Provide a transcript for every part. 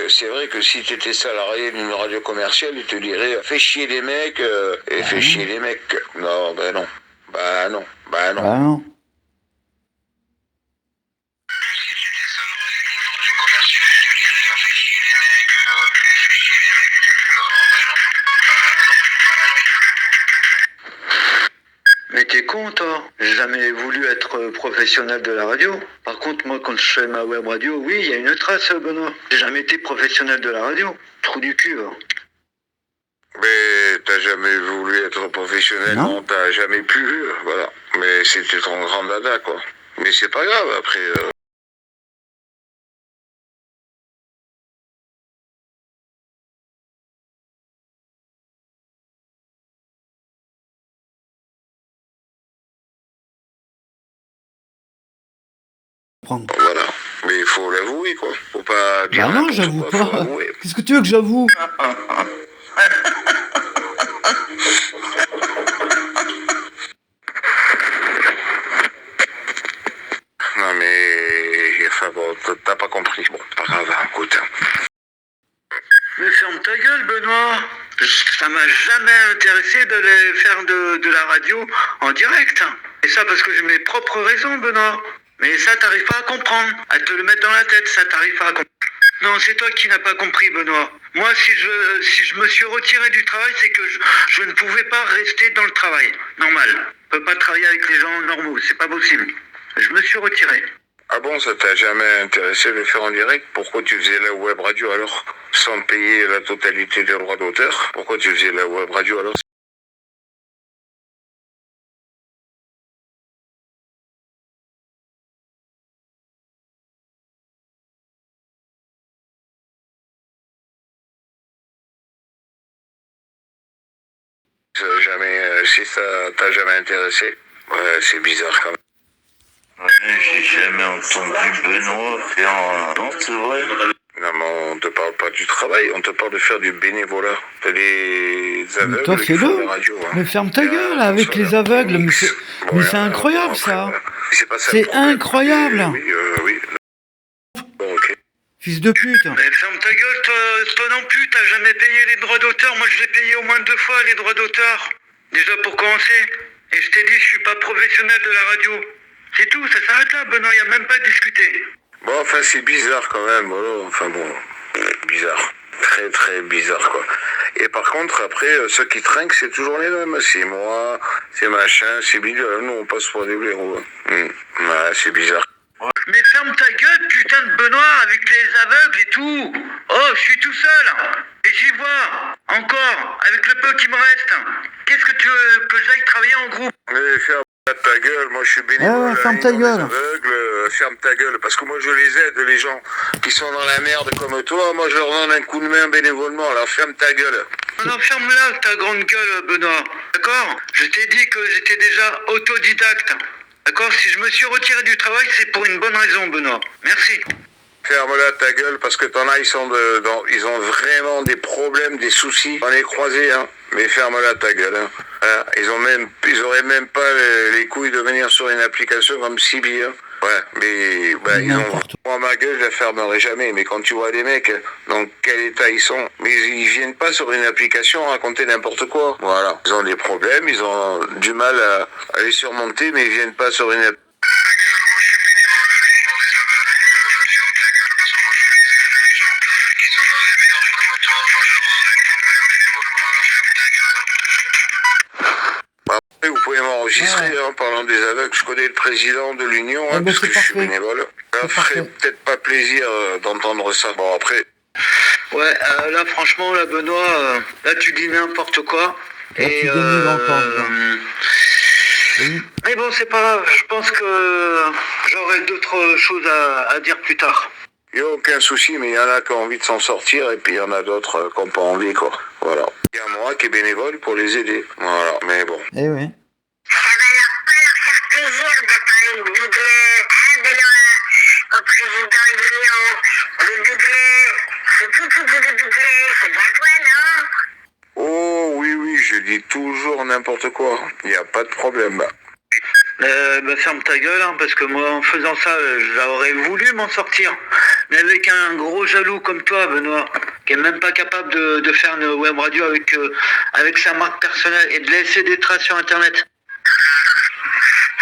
C'est vrai que si tu étais salarié d'une radio commerciale, ils te diraient fais chier les mecs et fais chier les mecs. Non, ben non. Bah non. Bah non. Bah non. Mais t'es con, toi. J'ai jamais voulu être professionnel de la radio. Par contre, moi, quand je fais ma web radio, oui, il y a une trace, Benoît. J'ai jamais été professionnel de la radio. Trou du cul, hein. Mais t'as jamais voulu être professionnel, Non. non, t'as jamais pu, voilà. Mais c'était ton grand dada, quoi. Mais c'est pas grave, après... Voilà. Mais il faut l'avouer, quoi. Faut pas dire Bah non, n'importe j'avoue quoi, faut pas. avouer. Qu'est-ce que tu veux que j'avoue? Non, mais... Enfin bon, t'as pas compris. Bon, pas grave, écoute. Mais ferme ta gueule, Benoît. Ça m'a jamais intéressé de faire de la radio en direct. Et ça parce que j'ai mes propres raisons, Benoît. Mais ça, t'arrives pas à comprendre. À te le mettre dans la tête, ça t'arrive pas à comprendre. Non, c'est toi qui n'as pas compris, Benoît. Moi, si je me suis retiré du travail, c'est que je ne pouvais pas rester dans le travail. Normal. Je peux pas travailler avec les gens normaux, c'est pas possible. Je me suis retiré. Ah bon, ça t'a jamais intéressé de le faire en direct? Pourquoi tu faisais la web radio alors? Sans payer la totalité des droits d'auteur? Pourquoi tu faisais la web radio alors? Si ça t'a jamais intéressé? Ouais, c'est bizarre quand même. Ouais, j'ai jamais entendu Benoît faire un... Non, c'est vrai. Non, mais on te parle pas du travail, on te parle de faire du bénévolat. T'as les Mais aveugles toi, qui font fais-le. la radio. Hein. Mais ferme ta Il y a gueule un avec sur les la aveugles. Mais Phoenix. c'est incroyable, après, ça. C'est pas ça C'est le problème. incroyable. Oui. Bon, ok. Fils de pute. Mais ferme ta gueule, toi non plus, t'as jamais payé les droits d'auteur. Moi, je l'ai payé au moins 2 fois, les droits d'auteur. Déjà pour commencer. Et je t'ai dit, je suis pas professionnel de la radio. C'est tout, ça s'arrête là, Benoît, y a même pas discuté. Bon, enfin, c'est bizarre quand même, voilà. Enfin bon, bizarre. Très, très bizarre, quoi. Et par contre, après, ceux qui trinquent, c'est toujours les mêmes. C'est moi, c'est machin, c'est bidule. Nous, on passe pour des blaireaux. Ouais, c'est bizarre. Mais ferme ta gueule, putain de Benoît, avec les aveugles et tout. Oh, je suis tout seul. Et j'y vois. Encore, avec le peu qui me reste. Qu'est-ce que tu veux que j'aille travailler en groupe? Mais ferme ta gueule, moi je suis bénévole. Ouais, ferme ta gueule. Ferme ta gueule, parce que moi je les aide, les gens qui sont dans la merde comme toi, moi je leur donne un coup de main bénévolement, alors ferme ta gueule. Non, ferme-la, ta grande gueule, Benoît. D'accord? Je t'ai dit que j'étais déjà autodidacte. D'accord? Si je me suis retiré du travail, c'est pour une bonne raison, Benoît. Merci. Ferme-la ta gueule, parce que t'en as, ils ont vraiment des problèmes, des soucis. On est croisés, hein. Mais ferme-la ta gueule, hein. Voilà. Ils auraient même pas les couilles de venir sur une application comme Sibi, hein. Ouais, mais moi ma gueule je la fermerai jamais, mais quand tu vois des mecs dans quel état ils sont, mais ils viennent pas sur une application raconter n'importe quoi. Voilà, ils ont des problèmes, ils ont du mal à les surmonter, mais ils viennent pas sur une application. Vous pouvez m'enregistrer en parlant des aveugles. Je connais le président de l'Union, hein, parce que je suis bénévole. Ça ferait peut-être pas plaisir d'entendre ça. Bon, après. Ouais, là, franchement, là, Benoît, là, tu dis n'importe quoi. Là, tu dénigres encore. Oui. Mais bon, c'est pas grave. Je pense que j'aurai d'autres choses à dire plus tard. Il n'y a aucun souci, mais il y en a qui ont envie de s'en sortir, et puis il y en a d'autres qui n'ont pas envie, quoi. Voilà. Il y a moi qui est bénévole pour les aider. Voilà, mais bon. Eh oui. Ça va pas leur faire plaisir de parler de Google, hein, Benoît, au président de l'Union, le Google, c'est tout du Google, c'est bien toi, non? Oh, oui, je dis toujours n'importe quoi. Il n'y a pas de problème. Ferme ta gueule, hein, parce que moi, en faisant ça, j'aurais voulu m'en sortir. Mais avec un gros jaloux comme toi, Benoît, qui est même pas capable de faire une web radio avec sa marque personnelle et de laisser des traces sur Internet.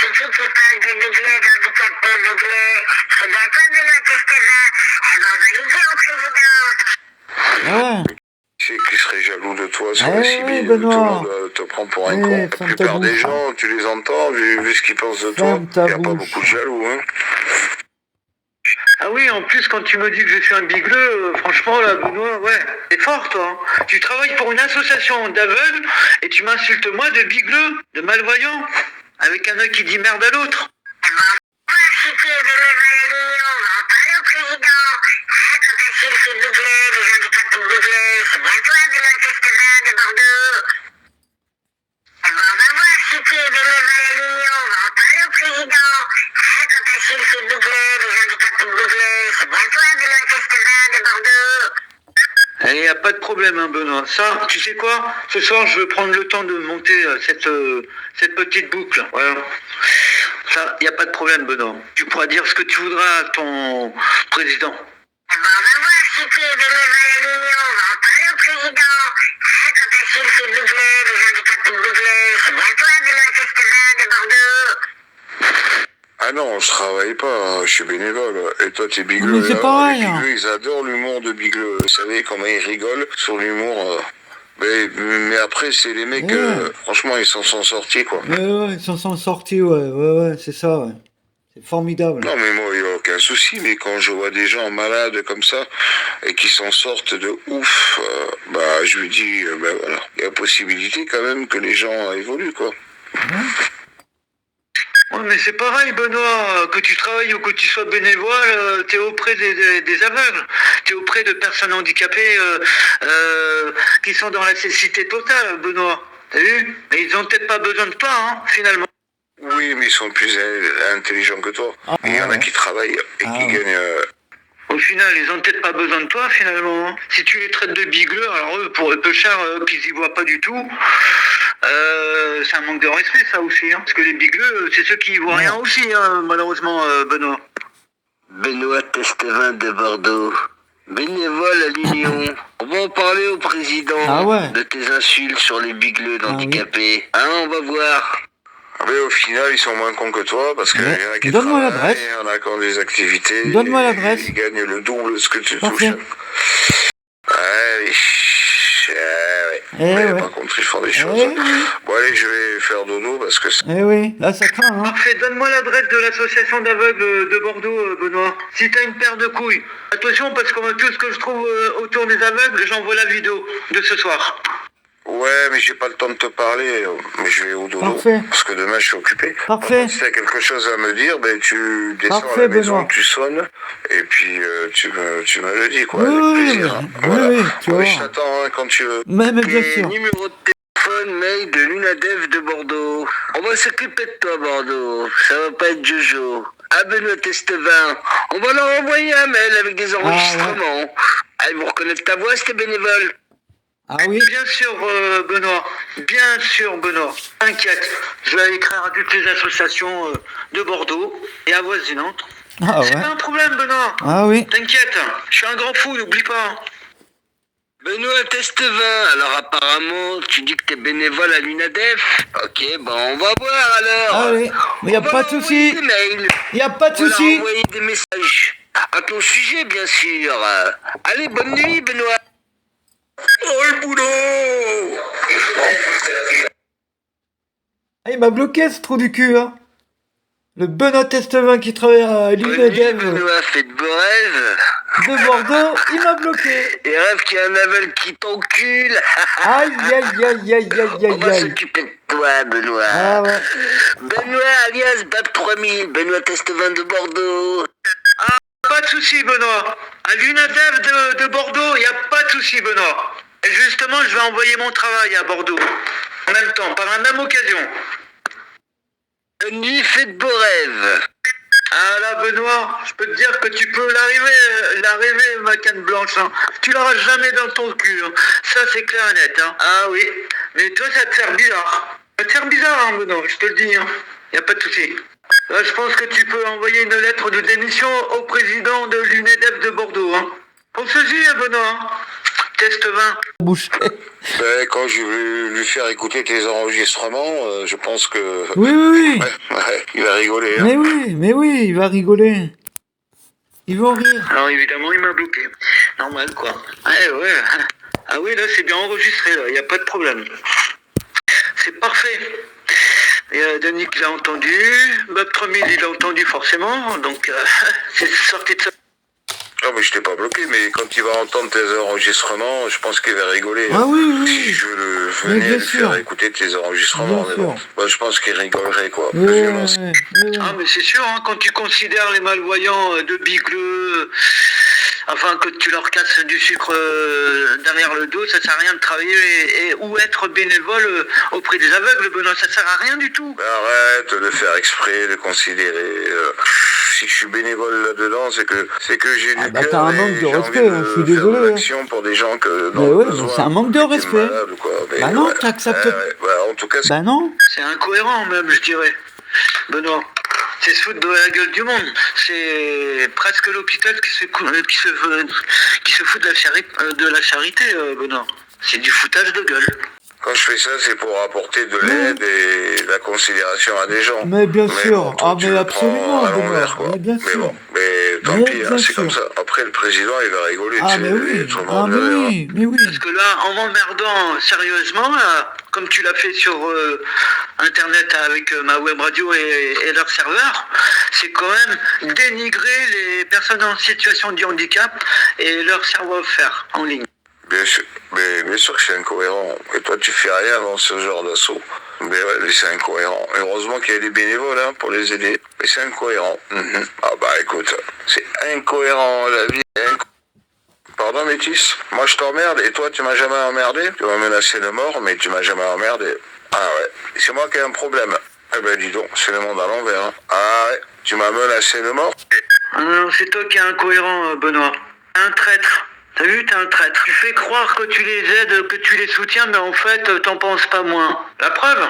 C'est qui parle de Biglet, d'handicapé, Biglet? C'est bien toi, Benoît Testevin. Eh ben, on va lui dire au président. Ah ouais. C'est qui serait jaloux de toi sur Ah le ouais, civil. Benoît. Tout le monde te prend pour un Ouais, con. La ferme ta plupart des bouche. gens, tu les entends, vu ce qu'ils pensent de toi. Ferme ta Il n'y a pas bouche. beaucoup de jaloux. Hein. Ah oui, en plus, quand tu me dis que je suis un bigleux, franchement, là, Benoît, ouais, t'es fort, toi. Hein. Tu travailles pour une association d'aveugles et tu m'insultes, moi, de bigleux, de malvoyant, avec un œil qui dit merde à l'autre. Eh ben, on va citer bénévole à l'Union, on va en parler au président. Hein, quand Achille fait Biglet, les handicapés Biglet, c'est bien toi, Benoît Testevin de Bordeaux. Eh ben, on va voir citer bénévole à l'Union, on va en parler au président. Hein, quand Achille fait Biglet, les handicapés Biglet, c'est bien toi, Benoît Testevin de Bordeaux. Il n'y a pas de problème, hein, Benoît. Ça, tu sais quoi? Ce soir, je veux prendre le temps de monter cette petite boucle. Voilà. Ça, il n'y a pas de problème, Benoît. Tu pourras dire ce que tu voudras à ton président. Eh ben, on va voir citer bénévole à l'Union, on va en parler au président. Hein, quand Achille fait Biglet, les handicapés Biglet, c'est bien toi, Benoît Testevin de Bordeaux. Ah non, je travaille pas, hein, je suis bénévole. Et toi, t'es bigleux. Mais c'est là. pareil, Les hein. bigleux, ils adorent l'humour de bigleux. Vous savez comment ils rigolent sur l'humour. Mais après, c'est les mecs, Ouais. franchement, ils s'en sont sortis, quoi. Ouais, ils s'en sont sortis, ouais, c'est ça, ouais. C'est formidable. Non, mais moi, il n'y a aucun souci. Mais quand je vois des gens malades comme ça et qui s'en sortent de ouf, bah, je lui dis, ben voilà, il y a possibilité quand même que les gens évoluent, quoi. Ouais, mais c'est pareil, Benoît, que tu travailles ou que tu sois bénévole, t'es auprès des aveugles, t'es auprès de personnes handicapées qui sont dans la cécité totale, Benoît. T'as vu? Mais ils ont peut-être pas besoin de toi, hein, finalement. Oui, mais ils sont plus intelligents que toi. Ah, Il y en a ouais. qui travaillent et Ah, qui ouais. gagnent... Au final, ils ont peut-être pas besoin de toi, finalement. Hein. Si tu les traites de bigleux, alors eux, pour eux, peu cher, qu'ils y voient pas du tout, c'est un manque de respect, ça aussi. Hein. Parce que les bigleux, c'est ceux qui y voient rien aussi, hein, malheureusement, Benoît. Benoît Testevin de Bordeaux, bénévole à l'Union. On va en parler au président Ah ouais. de tes insultes sur les bigleux d'handicapés. Hein, on va voir. Mais au final, ils sont moins cons que toi parce qu'il y en a qui Donne-moi travaillent, l'adresse. il y en a qui ont des activités. Donne-moi l'adresse. Ils gagnent le double de ce que tu Parfait. touches. Ouais, Eh mais ouais. par contre, ils font des choses. Eh oui. Bon, allez, je vais faire dodo parce que... Eh oui, là ça craint, hein. Parfait, donne-moi l'adresse de l'association d'aveugles de Bordeaux, Benoît. Si t'as une paire de couilles. Attention, parce que tout ce que je trouve autour des aveugles, j'envoie la vidéo de ce soir. Ouais, mais j'ai pas le temps de te parler. Mais je vais au dodo. Parfait. Parce que demain, je suis occupé. Parfait. Si t'as quelque chose à me dire, ben, tu descends Parfait, à la maison, Benoît. tu sonnes. Et puis, tu me le dis, quoi. Oui, avec oui, plaisir. oui, hein. Voilà. oui, tu Ouais, vois. je t'attends hein, quand tu veux. Mais bien Et sûr. numéro de téléphone, mail de l'UNADEF de Bordeaux. On va s'occuper de toi, Bordeaux. Ça va pas être Jojo. À Benoît Testevin. On va leur envoyer un mail avec des enregistrements. Ah, ils vont reconnaître ta voix, c'était bénévole. Ah oui. Bien sûr, Benoît. Bien sûr, Benoît. T'inquiète. Je vais écrire à toutes les associations de Bordeaux et avoisinantes. Ah C'est ouais. pas un problème, Benoît. Ah oui. T'inquiète. Je suis un grand fou, n'oublie pas. Benoît Testevin, alors apparemment, tu dis que t'es bénévole à l'UNADEF. Ok, bon, on va voir alors. Allez, mais y a On va pas de leur envoyer souci. des mails. Y a pas de On va leur souci. envoyer des messages. À ton sujet, bien sûr. Allez, bonne nuit, Benoît. Oh, le boulot! Ah, il m'a bloqué ce trou du cul, hein. Le Benoît Testevin qui travaille à Bonne nuit, l'UNEDEV Benoît, fais de beaux rêves. de Bordeaux, il m'a bloqué. Et rêve qu'il y a un aveugle qui t'encule. Aïe, aïe, aïe, aïe, aïe, On va aïe, aïe. s'occuper de toi, Benoît. Ah ouais. Benoît alias Bab 3000, Benoît Testevin de Bordeaux. Pas de souci, Benoît. À l'UNADEF de Bordeaux, il n'y a pas de souci, Benoît. Et justement, je vais envoyer mon travail à Bordeaux. En même temps, par la même occasion. Bonne nuit, fais de beaux rêves. Ah là, Benoît, je peux te dire que tu peux l'arriver, ma canne blanche. Hein. Tu l'auras jamais dans ton cul. Hein. Ça, c'est clair et net. Hein. Ah oui. Mais toi, ça te sert bizarre. Ça te sert bizarre, hein, Benoît, je te le dis. Hein. Y a pas de souci. Là, je pense que tu peux envoyer une lettre de démission au président de l'UNEDEF de Bordeaux. Hein. Pense-y, Benoît. Hein. Test 20. Bouche. Ben, quand je vais lui faire écouter tes enregistrements, je pense que... Oui, oui, oui. Ouais, il va rigoler. Hein. Mais oui, il va rigoler. Il va en rire. Alors évidemment, il m'a bloqué. Normal, quoi. Ouais. Ah oui, là, c'est bien enregistré, là. Il n'y a pas de problème. C'est parfait. Et Denis, il a entendu. Bob 3000, il a entendu forcément. Donc, c'est sorti de ça. Non, mais je t'ai pas bloqué, mais quand il va entendre tes enregistrements, je pense qu'il va rigoler. Ah oui. Si je venais lui faire écouter tes enregistrements, Bien mais bon, sûr. moi, je pense qu'il rigolerait, quoi. Ouais. Ah, mais c'est sûr, hein, quand tu considères les malvoyants de Bigleux, enfin, que tu leur casses du sucre derrière le dos, ça sert à rien de travailler ou être bénévole auprès des aveugles, Benoît, ça sert à rien du tout. Arrête de faire exprès, de considérer. Si je suis bénévole là-dedans, c'est que j'ai du bah, cœur t'as un et manque de j'ai respect, envie hein, je suis de faire désolé, de hein. l'action pour des gens que Mais ouais, mais c'est un manque de respect. Malade, quoi. Mais Bah non, ouais. t'acceptes. En tout cas, Bah non. C'est incohérent même, je dirais, Benoît. C'est se foutre de la gueule du monde. C'est presque l'hôpital qui se fout de la charité, Benoît. C'est du foutage de gueule. quand je fais ça, c'est pour apporter de l'aide et de la considération à des gens. Mais bien sûr. bon, toi, Ah, tu mais le absolument, prends à Benoît. l'envers, quoi. Mais bien Mais sûr. bon, mais tant Mais pis, bien hein, c'est sûr. comme ça. Après, le président, il va rigoler. Ah, tu sais, mais oui. tout le Ah, monde mais va oui. Mais oui. Parce que là, en m'emmerdant sérieusement, là, comme tu l'as fait sur Internet avec ma web radio et leur serveur, c'est quand même dénigrer les personnes en situation de handicap et leur savoir-faire en ligne. Bien sûr que c'est incohérent. Et toi, tu fais rien dans ce genre d'assaut. Mais ouais, c'est incohérent. Heureusement qu'il y a des bénévoles hein, pour les aider. Mais c'est incohérent. Ah bah écoute, c'est incohérent la vie. Pardon Métis, moi je t'emmerde et toi tu m'as jamais emmerdé. Tu m'as menacé de mort mais tu m'as jamais emmerdé. Ah ouais, c'est moi qui ai un problème. Eh ben dis donc, c'est le monde à l'envers. Hein. Ah ouais, tu m'as menacé de mort. Ah non, c'est toi qui es incohérent, Benoît. Un traître. T'as vu, t'es un traître. Tu fais croire que tu les aides, que tu les soutiens, mais en fait, t'en penses pas moins. La preuve?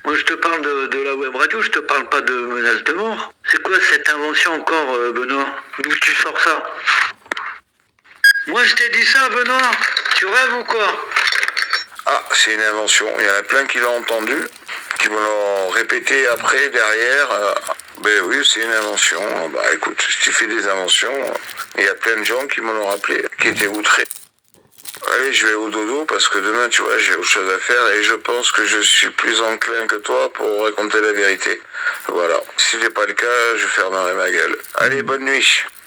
Moi, je te parle de la web radio, je te parle pas de menace de mort. C'est quoi cette invention encore, Benoît? D'où tu sors ça? Moi, je t'ai dit ça, Benoît. Tu rêves ou quoi? Ah, c'est une invention. Il y en a plein qui l'ont entendu, qui vont l'ont répété après, derrière. Ben oui, c'est une invention. Bah écoute, si tu fais des inventions, il y a plein de gens qui m'en ont rappelé, qui étaient outrés. Allez, je vais au dodo parce que demain, tu vois, j'ai autre chose à faire et je pense que je suis plus enclin que toi pour raconter la vérité. Voilà. Si c'est pas le cas, je fermerai ma gueule. Allez, bonne nuit.